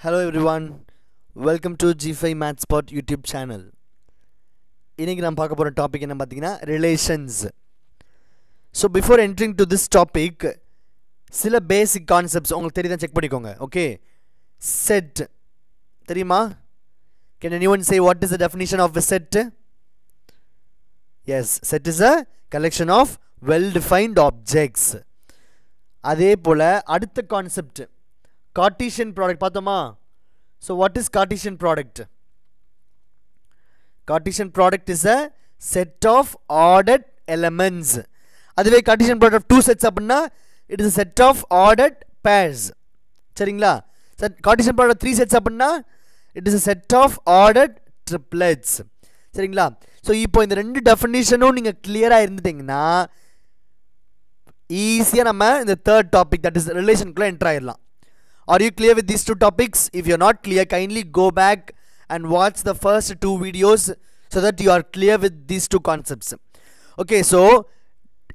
Hello everyone, welcome to G5 MathSpot YouTube channel. இன்னைக்கு நாம் பார்க்க போற டாபிக் என்ன பாத்தீங்கன்னா relations. So before entering to this topic, சில basic concepts உங்களுக்கு தெரியுதா செக் பண்ணிக்கோங்க. Okay, set தெரியுமா? Can anyone say what is the definition of a set? Yes, set is a collection of well-defined objects. அதே போல அடுத்த கான்செப்ட் Cartesian product பார்த்தோமா? So what is Cartesian product? Cartesian product is a set of ordered elements. அதுவே Cartesian product of two sets அப்படின்னா it is a set of ordered pairs. சரிங்களா? Cartesian product of three sets அப்படின்னா it is a set of ordered triplets. சரிங்களா? So இப்போ இந்த ரெண்டு டெஃபினிஷனும் நீங்க கிளியரா இருந்துட்டீங்கன்னா ஈஸியா நம்ம இந்த third topic, that is relation குள்ள enter ஆயிரலாம். Are you clear with these two topics? If you're not clear, kindly go back and watch the first two videos so that you are clear with these two concepts. Okay, so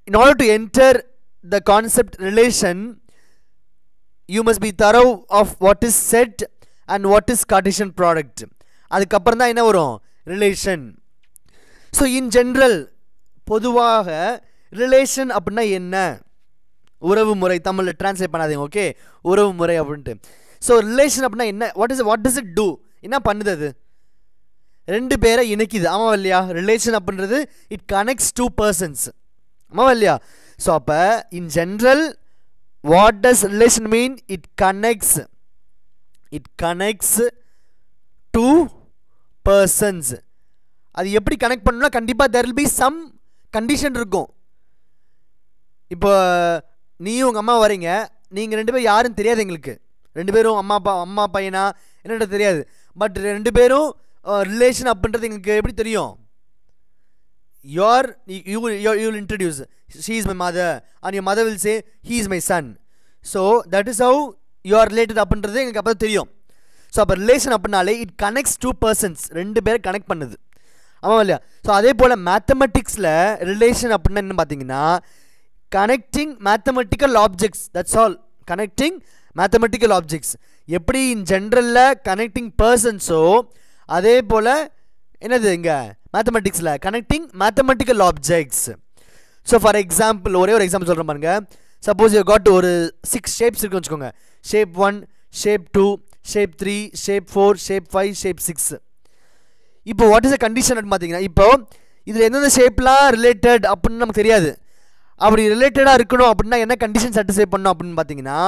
in order to enter the concept relation, you must be thorough of what is set and what is Cartesian product. அதுக்கப்புறம் தான் என்ன வரும்? Relation. So in general, பொதுவாக relation அப்படின்னா என்ன? உறவு முறை தமிழ்ல டிரான்ஸ்லேட் பண்ணாதீங்க. ஓகே, உறவு முறை அப்படின்ட்டு. ஸோ ரிலேஷன் அப்படின்னா என்ன? What does it do? என்ன பண்ணுது? அது ரெண்டு பேரை இணைக்குது. ஆமாவா இல்லையா? ரிலேஷன் அப்படின்றது இட் கனெக்ட்ஸ் டூ பர்சன்ஸ். ஆமாவா இல்லையா? ஸோ அப்போ in general what does relation mean? It connects two persons. அது எப்படி கனெக்ட் பண்ணணும்னா கண்டிப்பாக there will be some condition இருக்கும். இப்போ நீயும் உங்கள் அம்மா வரீங்க, நீங்கள் ரெண்டு பேரும் யாரும் தெரியாது எங்களுக்கு. ரெண்டு பேரும் அம்மா பையனா என்னென்ன தெரியாது. பட் ரெண்டு பேரும் ரிலேஷன் அப்படின்றது எங்களுக்கு எப்படி தெரியும்? you will introduce, she is my mother and your mother will say he is my son. So that is how you are related அப்படின்றது எங்களுக்கு அப்போ தெரியும். ஸோ அப்போ ரிலேஷன் அப்படின்னாலே இட் கனெக்ட்ஸ் டூ பர்சன்ஸ், ரெண்டு பேரை கனெக்ட் பண்ணுது. ஆமாம் இல்லையா? ஸோ அதே போல் மேத்தமெட்டிக்ஸில் ரிலேஷன் அப்படின்னா என்ன பார்த்தீங்கன்னா connecting mathematical objects. That's all. Connecting mathematical objects. எப்படி இன் ஜென்ரலில் கனெக்டிங் பர்சன்ஸோ அதே போல் என்னது இங்கே மேத்தமெட்டிக்ஸில் connecting mathematical objects. So for example ஒரே ஒரு எக்ஸாம்பிள் சொல்கிறேன் பாருங்க. சப்போஸ் யூ காட் ஒரு 6 ஷேப்ஸ் இருக்குன்னு வச்சுக்கோங்க. Shape 1, shape 2, shape 3, shape 4, shape 5, shape 6. இப்போ வாட் இஸ் அ கண்டிஷன் அப்படின்னு பார்த்தீங்கன்னா இப்போ இதில் எந்தெந்த ஷேப்லாம் ரிலேட்டட் அப்படின்னு நமக்கு தெரியாது. அப்படி ரிலேட்டடாக இருக்கணும் அப்படின்னா என்ன கண்டிஷன் சாட்டிஸ்ஃபை பண்ணணும் அப்படின்னு பார்த்தீங்கன்னா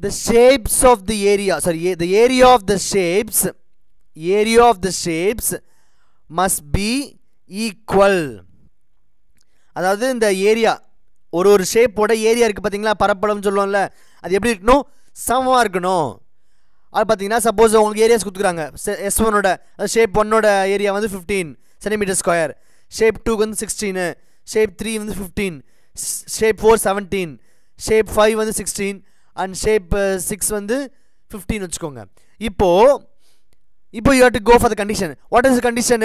the shapes of the area, the area of the shapes must be equal. அதாவது இந்த ஏரியா ஒரு ஷேப்போட ஏரியா இருக்குது பார்த்தீங்களா, பரப்பளவுன்னு சொல்லுவோம்ல, அது எப்படி இருக்கணும்? சமமாக இருக்கணும். அது பார்த்தீங்கன்னா சப்போஸ் உங்களுக்கு ஏரியாஸ் கொடுத்துக்குறாங்க. S1ஓட ஷேப் 1ஓட ஏரியா வந்து 15 சென்டிமீட்டர் ஸ்கொயர், ஷேப் 2 வந்து 16, ஷேப் 3 வந்து 15, ஷேப் 4 17, ஷேப் 5 வந்து 16 அண்ட் ஷேப் 6 வந்து 15 வச்சுக்கோங்க. இப்போ you have to go for the condition. What is the condition?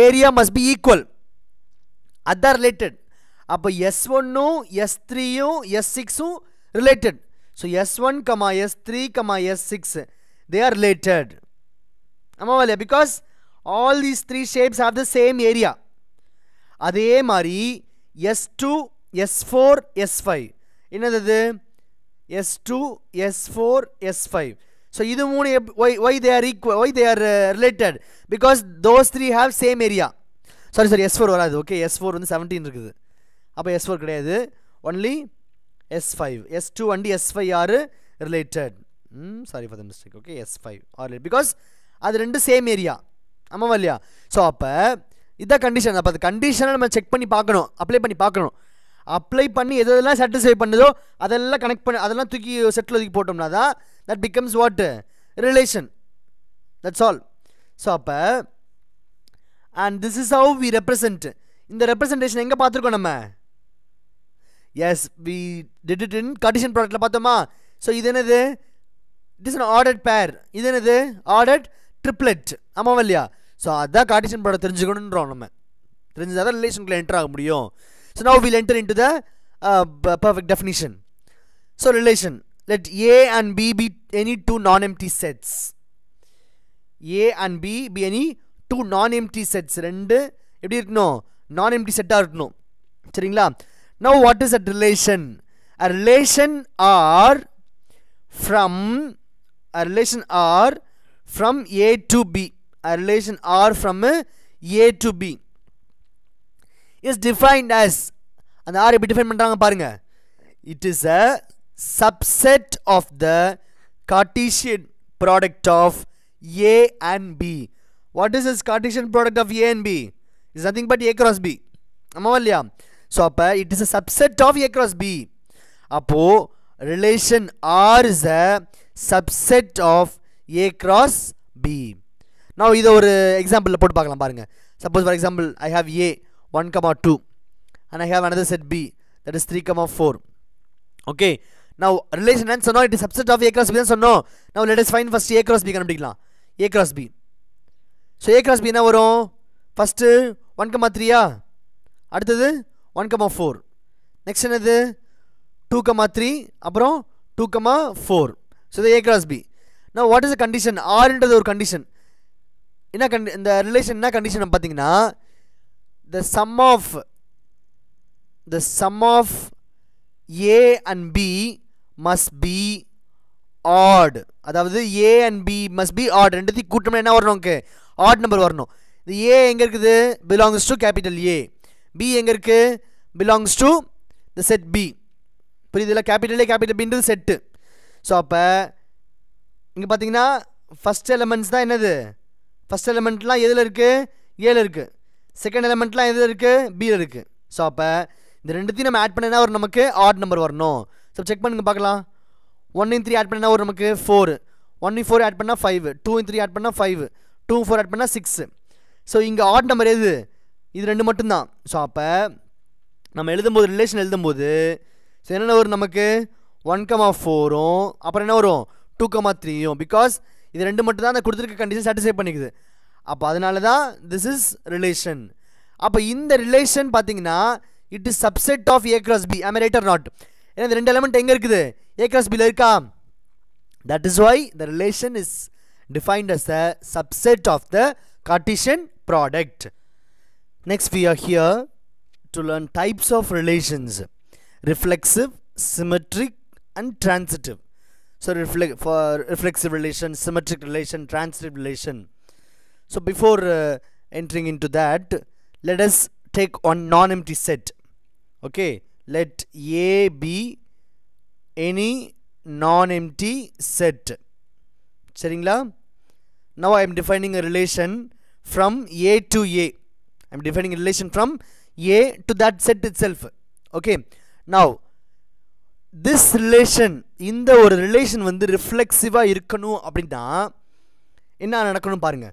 Area must be equal. அதான் ரிலேட்டட். அப்போ S1ம் S3யும் S6ம் related. So S1, S3, S6 they are related. ஆமாம் இல்லையா? Because all these three shapes have the same area. அதே மாதிரி S2, S4, S5 என்னது? S2, S4, S5. ஸோ இது மூணு why they are equal, why they are related? Because those three have same area. sorry S4 வராது. Okay, S4 வந்து 17 இருக்குது. அப்போ S4 கிடையாது, only S5. S2 and S5 are related. Sorry for the mistake. Okay, S5 are related because அது ரெண்டு same area. ஆமாம் இல்லையா? So அப்போ இதான் கண்டிஷன். அப்போ அந்த கண்டிஷனை நம்ம செக் பண்ணி பார்க்கணும், அப்ளை பண்ணி எதெல்லாம் சாட்டிஸ்ஃபை பண்ணுதோ அதெல்லாம் கனெக்ட் பண்ணி அதெல்லாம் தூக்கி செட்டில் ஒதுக்கி போட்டோம்னா தான் that becomes what? Relation. That's all. So அப்போ and this is how we represent. இந்த ரெப்ரசன்டேஷன் எங்கே பார்த்துருக்கோம் நம்ம? Yes, we did it in Cartesian ப்ராடக்ட்டில் பார்த்தோமா? ஸோ இது என்னது? It is an ordered pair. இது என்னது? ordered triplet. ஆமாம் இல்லையா? ஸோ அதான் கார்ட்டீசியன் ப்ராடக்ட் தெரிஞ்சுக்கணுன்றோம். நம்ம தெரிஞ்சுதான் தான் ரிலேஷனுக்குள்ளே என்டர் ஆக முடியும். So now we'll enter into the perfect definition. So relation, let A and B be any two non-empty sets. A and B be any two non-empty sets. ரெண்டு எப்படி இருக்கணும்? non-empty set இருக்கணும். சரிங்களா? Now what is a relation? A relation R from A to B. A relation R from A to B is defined as, and R எப்படி define பண்றாங்க பாருங்க. It is a subset of the Cartesian product of A and B. What is this Cartesian product of A and B? It's nothing but A cross B. ஆமாவா இல்லையா? So அப்ப it is a subset of A cross B. அப்போ relation R is a subset of A cross B. Now இது ஒரு example போட்டு பார்க்கலாம் பாருங்க. Suppose for example I have A 1, 2 and I have another set B that is 3, 4. Okay. Now relation and so now it is subset of A cross B. So no. Now let us find first A cross B கண்டுபிடிக்கலாம். A cross B. So A cross B என்ன வரும்? First 1, 3 அடுத்தது 1, 4. Next என்னது? 2, 3 அப்புறம் 2, 4. So the A cross B. Now what is the condition? R என்றது ஒரு condition. என்ன இந்த relation என்ன condition பாத்தீங்கன்னா the sum of A and B must be odd. அதாவது A and B must be odd. ரெண்டுத்தையும் கூட்டம்னா என்ன வரணும்? ஓகே, odd number வரணும். இது A எங்க இருக்குது? belongs to capital A. B எங்க இருக்கு? belongs to the set B. புரியுதுல? capital A capital B ன்றது செட். ஸோ அப்போ இங்கே பார்த்தீங்கன்னா ஃபர்ஸ்ட் எலிமெண்ட்ஸ் தான் என்னது? ஃபர்ஸ்ட் எலிமெண்ட்லாம் எதில் இருக்குது? ஏல இருக்குது. செகண்ட் எலிமெண்ட்லாம் எதில் இருக்குது? பியில் இருக்குது. ஸோ அப்போ இந்த ரெண்டுத்தையும் நம்ம ஆட் பண்ணா ஒரு நமக்கு ஆட் நம்பர் வரணும். ஸோ செக் பண்ணுங்க பார்க்கலாம். 1 in 3 ஆட் பண்ணா ஒரு நமக்கு 4, 1 in 4 ஆட் பண்ணால் 5, 2 in 3 ஆட் பண்ணால் 5, 2 in 4 ஆட் பண்ணால் 6. ஸோ இங்கே ஆட் நம்பர் எது? இது ரெண்டு மட்டும்தான். ஸோ அப்போ நம்ம எழுதும்போது ரிலேஷன் எழுதும்போது ஸோ என்னென்ன வரும் நமக்கு? 1, 4ம் அப்புறம் என்ன வரும்? 2, 3யும். பிகாஸ் இது ரெண்டு மட்டும் தான் அந்த கொடுத்துருக்க கண்டிஷன் சாட்டிஸ்ஃபை பண்ணிக்குது. அப்போ அதனால தான் திஸ் இஸ் ரிலேஷன். அப்போ இந்த ரிலேஷன் பார்த்தீங்கன்னா it is subset of A cross B. am I right or not? ஏன்னா இந்த ரெண்டு எலிமெண்ட் எங்கே இருக்குது? A cross Bல இருக்கா? that is why the relation is defined as the subset of the Cartesian product. Next we are here to learn types of relations: reflexive, symmetric and transitive. So for reflexive relation, symmetric relation, transitive relation. So before entering into that, let us take one non-empty set. Okay, let A be any non-empty set. சரிங்களா? Now I am defining a relation from A to A. I am defining a relation from A to that set itself. Okay, now this relation, இந்த ஒரு relation வந்து ரிஃப்ளெக்சிவாக இருக்கணும் அப்படின்னா என்ன நடக்கணும் பாருங்க.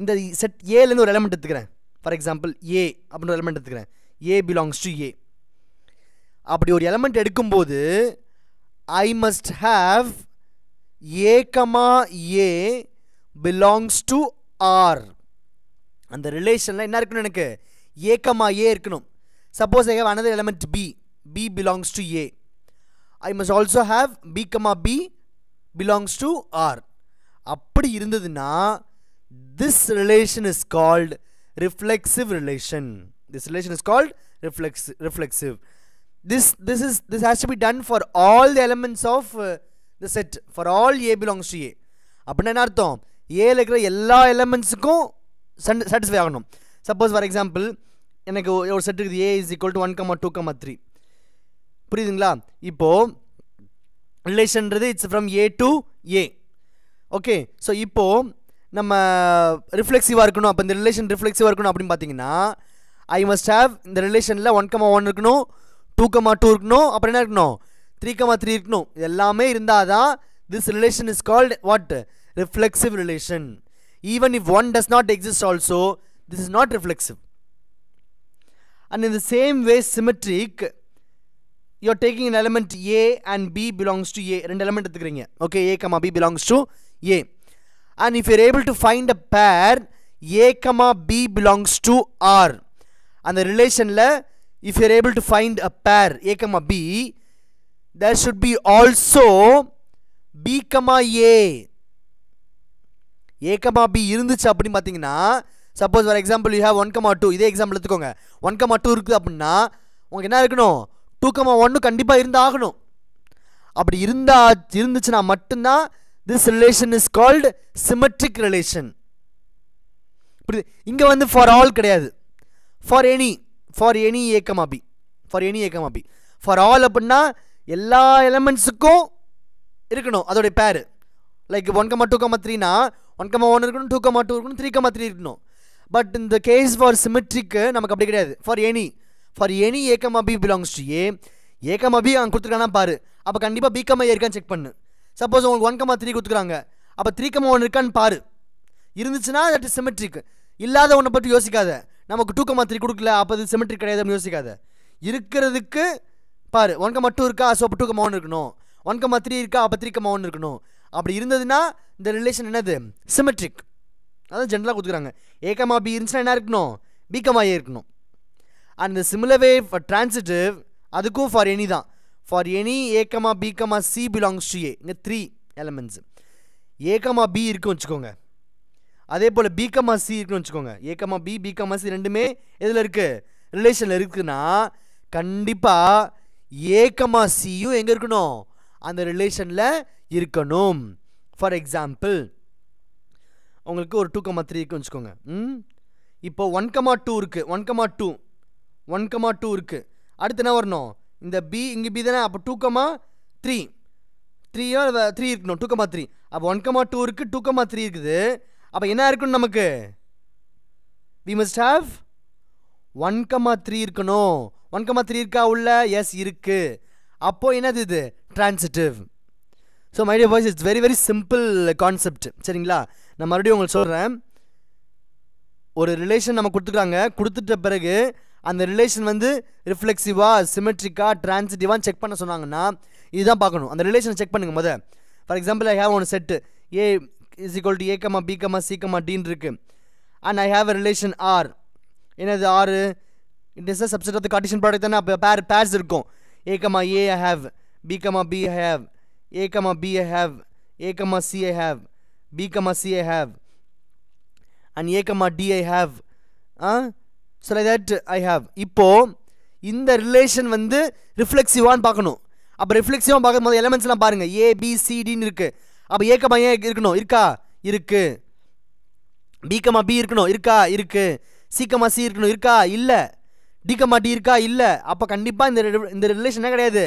இந்த செட் ஏலேருந்து ஒரு எலிமெண்ட் எடுத்துக்கிறேன். ஃபார் எக்ஸாம்பிள் ஏ அப்படின்னு ஒரு எலிமெண்ட் எடுத்துக்கிறேன். A belongs to a. அப்படி ஒரு எலிமெண்ட் எடுக்கும்போது I must have a comma a belongs to R. அந்த ரிலேஷனில் என்ன இருக்கணும்? எனக்கு ஏ கமா ஏ இருக்கணும். Suppose I have another element B, B belongs to A. I must also have B comma B belongs to R. அப்படி இருந்ததுன்னா this relation is called reflexive relation. This relation is called reflexive. This has to be done for all the elements of the set, for all A belongs to A. அப்படின்னா என்ன அர்த்தம்? ஏல இருக்கிற எல்லா எலிமெண்ட்ஸுக்கும் satisfy ஆகணும். Suppose for example எனக்கு ஒரு set இருக்குது. A is equal to 1, 2, 3. புரியுதுங்களா? இப்போது ரிலேஷன்றது it's from A to A. Okay, so இப்போது நம்ம ரிஃப்ளெக்சிவாக இருக்கணும். அப்போ இந்த ரிலேஷன் ரிஃப்ளெக்சிவாக இருக்கணும் அப்படின்னு பார்த்தீங்கன்னா ஐ மஸ்ட் ஹேவ் இந்த ரிலேஷனில் 1, 1 இருக்கணும், 2, 2 இருக்கணும், அப்புறம் என்ன இருக்கணும்? 3, 3 இருக்கணும். இது எல்லாமே இருந்தால் தான் this relation is called what? Reflexive relation. Even if one does not exist also this is not reflexive. And in the same way symmetric, you are taking an element A and B belongs to A. ரெண்டு element எடுத்துக்கிறீங்க. Okay, A comma B belongs to A. And if you are able to find a pair A comma B belongs to R, and the relationல if you are able to find a pair A comma B, there should be also B, A A, B இருந்துச்சு அப்படின்னு பார்த்தீங்கன்னா, suppose for example you have 1, 2, இதே example எடுத்துக்கோங்க. 1, 2 இருக்குது அப்படின்னா உங்களுக்கு என்ன இருக்கணும், 2, 1 கண்டிப்பாக இருந்தாகணும். அப்படி இருந்துச்சுன்னா மட்டும்தான் this relation is called symmetric relation. புரியுது? இங்கே வந்து ஃபார் ஆல் கிடையாது, for any A, B, for any A, B. For all அப்படின்னா எல்லா எலமெண்ட்ஸுக்கும் இருக்கணும் அதோடைய பேர். லைக் 1, 2, 3னா 1, 1 இருக்கணும், 2, 2 இருக்கணும், 3, 3 இருக்கணும். பட் இந்த கேஸ் ஃபார் சிமெட்ரிக்கு நமக்கு அப்படி கிடையாது. For any A, B belongs to A, B அங்கே கொடுத்துருக்கானா பாரு, அப்போ கண்டிப்பாக B, A இருக்கான்னு செக் பண்ணு. சப்போஸ் உங்களுக்கு 1, 3 கொடுத்துருக்காங்க, அப்போ 3, 1 இருக்கான்னு பாரு. இருந்துச்சுன்னா தட் இஸ் சிமெட்ரிக். இல்லாத ஒன்றை பற்றி யோசிக்காத. நமக்கு 2, 3 கொடுக்கல, அப்போ அது சிமெட்ரிக் கிடையாதுன்னு யோசிக்காத. இருக்கிறதுக்கு பாரு, 1, 2 இருக்கா, ஸோ அப்போ 2, 1 இருக்கணும். 1, 3 இருக்கா, அப்போ 3, 1 இருக்கணும். அப்படி இருந்ததுன்னா இந்த ரிலேஷன் என்னது, சிமெட்ரிக். அதான் ஜென்ரலாக கொடுத்துக்கிறாங்க. A, B இருந்துச்சுன்னா என்ன இருக்கணும், B, A இருக்கணும். அண்ட் இந்த சிமிலர் வே ஃபார் ட்ரான்சிட்டிவ் அதுக்கும் ஃபார் எனி தான். For any A, B, C belongs to A. இங்கே 3 எலமெண்ட்ஸ். A, B இருக்குன்னு வச்சுக்கோங்க. அதே போல் B, C இருக்குன்னு வச்சுக்கோங்க. A, B, C ரெண்டுமே எதில் இருக்குது, ரிலேஷனில் இருக்குன்னா கண்டிப்பாக A, Cயும் எங்கே இருக்கணும், அந்த ரிலேஷனில் இருக்கணும். ஃபார் எக்ஸாம்பிள் உங்களுக்கு ஒரு 2, 3 இருக்குன்னு வச்சுக்கோங்க. இப்போ 1, 2 இருக்குது, 1, 2 இருக்குது. அடுத்து என்ன வரணும், இந்த B இங்கே B தானே, அப்போ 2, 3 3 இருக்கணும். 2, 3 அப்போ 1, 2 இருக்குது, 2, 3 இருக்குது. அப்போ என்ன இருக்கணும் நமக்கு, we must have 1, 3 இருக்கணும். 1, 3 இருக்கா உள்ள, எஸ் இருக்கு. அப்போ என்னது இது, transitive. So my dear boys, it's very very simple concept. சரிங்களா, நான் மறுபடியும் உங்களுக்கு சொல்கிறேன். ஒரு ரிலேஷன் நம்ம கொடுத்துருக்காங்க, கொடுத்துட்ட பிறகு அந்த ரிலேஷன் வந்து ரிஃப்ளெக்சிவா, சிமெட்ரிக்கா, ட்ரான்சிட்டிவான்னு செக் பண்ண சொன்னாங்கன்னா இதுதான் பார்க்கணும். அந்த ரிலேஷனை செக் பண்ணுங்க முதல். For example I have one set A is equal to A, B, C, Dன்னு இருக்கு. And I have a relation R. என்னது R, it is a subset of the Cartesian product தானே. அப்போ பேர்ஸ் இருக்கும். A, A I have, B, B I have, A, B I have, A, C I have, B, C I have, and A, D I have. So like that I have. இப்போ இந்த relation வந்து ரிஃப்ளெக்சிவான்னு பார்க்கணும். அப்போ ரிஃப்ளெக்சிவாக பார்க்கும் போது எலமெண்ட்ஸ்லாம் பாருங்கள், A, B, C, Dன்னு இருக்குது. அப்போ A, A இருக்கணும், இருக்கா, இருக்குது. B, B இருக்கணும், இருக்கா, இருக்குது. C, C இருக்கணும், இருக்கா, இல்லை. D, D இருக்கா, இல்லை. அப்போ கண்டிப்பாக இந்த ரிலேஷன் என்ன கிடையாது,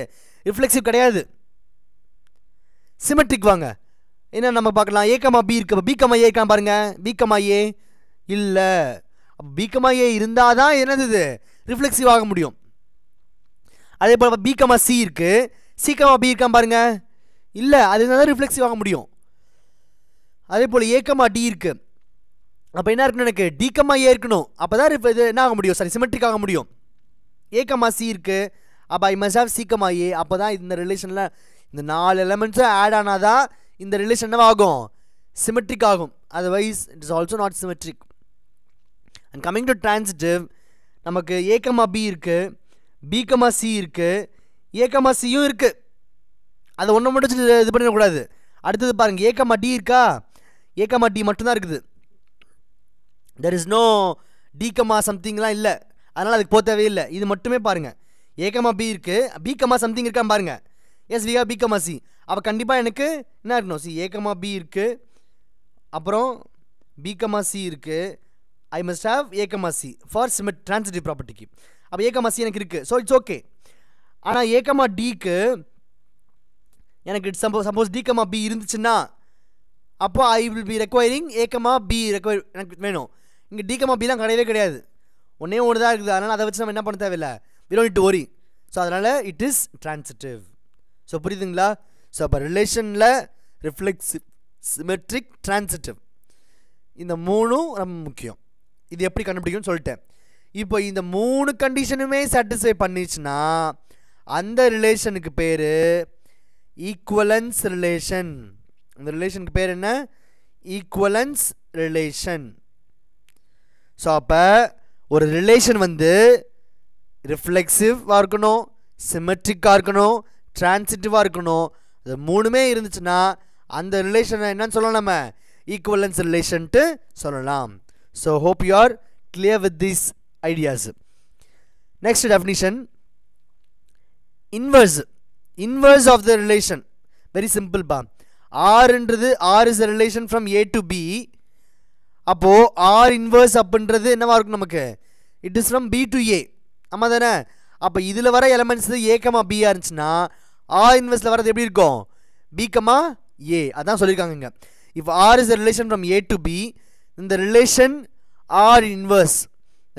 ரிஃப்ளெக்சிவ் கிடையாது, சிமெட்ரிக். வாங்க என்ன நம்ம பார்க்கலாம். A, B இருக்கு, B, A இருக்கான்னு பாருங்கள். B, A இல்லை. அப்போ B, A இருந்தால் தான் என்னது இது, ரிஃப்ளெக்சிவ் ஆக முடியும். அதே போல் B, C இருக்கு, C, B இருக்கான்னு பாருங்க, இல்லை, அது இருந்தால் தான் ரிஃப்ளெக்சிவ் ஆக முடியும். அதே போல் A, D இருக்கு. அப்போ என்ன இருக்கணும், எனக்கு D, A இருக்கணும். அப்போ தான் இது என்ன ஆக முடியும், சாரி, சிமெட்ரிக் ஆக முடியும். A, C இருக்கு, அப்போ ஐ மஸ்ட் ஹேவ் C, A. அப்போ தான் இந்த ரிலேஷனில் இந்த 4 எலமெண்ட்ஸும் ஆட் ஆனால் தான் இந்த ரிலேஷன் என்னவாகும், சிமெட்ரிக் ஆகும். Otherwise it is also not symmetric. And coming to transitive, நமக்கு A, B இருக்குது, B, C இருக்குது, A, Cயும் இருக்குது. அதை ஒன்று மட்டும் இது பண்ணிடக்கூடாது. அடுத்தது பாருங்கள், A, D இருக்கா, A, D மட்டும்தான் இருக்குது. தெர் இஸ் நோ D, சம்திங்லாம் இல்லை. அதனால் அதுக்கு போக தேவையில்லை. இது மட்டுமே பாருங்கள். A, B இருக்குது, B, சம்திங் இருக்கான்னு பாருங்கள். Yes, we have B, C. அப்போ கண்டிப்பாக எனக்கு என்ன இருக்கணும், சி A, B இருக்குது, அப்புறம் B, C இருக்குது. I must have A, C for transitive ப்ராப்பர்ட்டிக்கு. அப்போ A, C எனக்கு இருக்குது. So it's okay. ஆனால் A, Dக்கு எனக்கு சப்போஸ் D, B இருந்துச்சுன்னா அப்போ I will be requiring A, B எனக்கு வேணும். இங்கே D, Bலாம் கிடையவே கிடையாது, ஒன்றே ஒன்று தான் இருக்குது. அதனால் அதை வச்சு நம்ம என்ன பண்ண தேவையில்லை, we don't need to worry. So அதனால் இட் இஸ் ட்ரான்சிட்டிவ். ஸோ புரியுதுங்களா. ஸோ அப்போ ரிலேஷனில் ரிஃப்ளெக்சிவ், சிமெட்ரிக், ட்ரான்சிட்டிவ், இந்த 3ம் ரொம்ப முக்கியம். இது எப்படி கண்டுபிடிக்கும்னு சொல்லிட்டேன். இப்போ இந்த 3 கண்டிஷனுமே சாட்டிஸ்ஃபை பண்ணிச்சுன்னா அந்த ரிலேஷனுக்கு பேர் ஈக்குவலன்ஸ் ரிலேஷன். அந்த ரிலேஷனுக்கு பேர் என்ன, ஈக்குவலன்ஸ் ரிலேஷன். ஸோ அப்போ ஒரு ரிலேஷன் வந்து ரிஃப்ளெக்சிவாக இருக்கணும், சிமெட்ரிக்காக இருக்கணும், ட்ரான்சிட்டிவாக இருக்கணும். இது மூணுமே இருந்துச்சுன்னா அந்த ரிலேஷனை என்னன்னு சொல்லலாம், நம்ம ஈக்குவலன்ஸ் ரிலேஷன்ட்டு சொல்லலாம். So hope you are clear with these ideas. Next definition, inverse of the relation. Very simple பா. ஆர்ன்றது R is a relation from A to B. அப்போது ஆர் இன்வர்ஸ் அப்படின்றது என்னவா இருக்கும் நமக்கு, it is from B to A. ஆமாம் தானே? அப்போ இதில் வர எலமெண்ட்ஸ் ஏ கமா பியாக இருந்துச்சுன்னா ஆர் இன்வர்ஸில் வரது எப்படி இருக்கும், பி கமா ஏ. அதான் சொல்லியிருக்காங்க இங்கே. If R is a relation from A to B, இந்த ரிலேஷன் ஆர் இன்வர்ஸ்,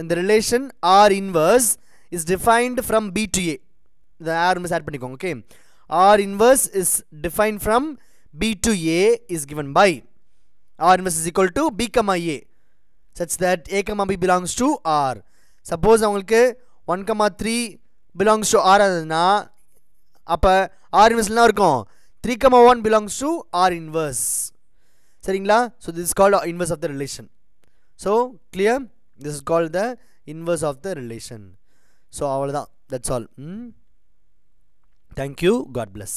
இந்த relation R inverse is defined from B to A. இந்த ஆர் இன்வர்ஸ் ஆட் பண்ணிக்கோங்க. Okay, R inverse is defined from b to a is given by r inverse is equal to b comma a such that a comma b belongs to r. Suppose அவங்களுக்கு 1 comma 3 belongs to r அதுனா அப்போ r inverse என்ன இருக்கும், 3 comma 1 belongs to r inverse. சரிங்களா? So this is called inverse of the relation. So clear? This is called the inverse of the relation. So அவ்வளோதான், that's all. Thank you, God bless.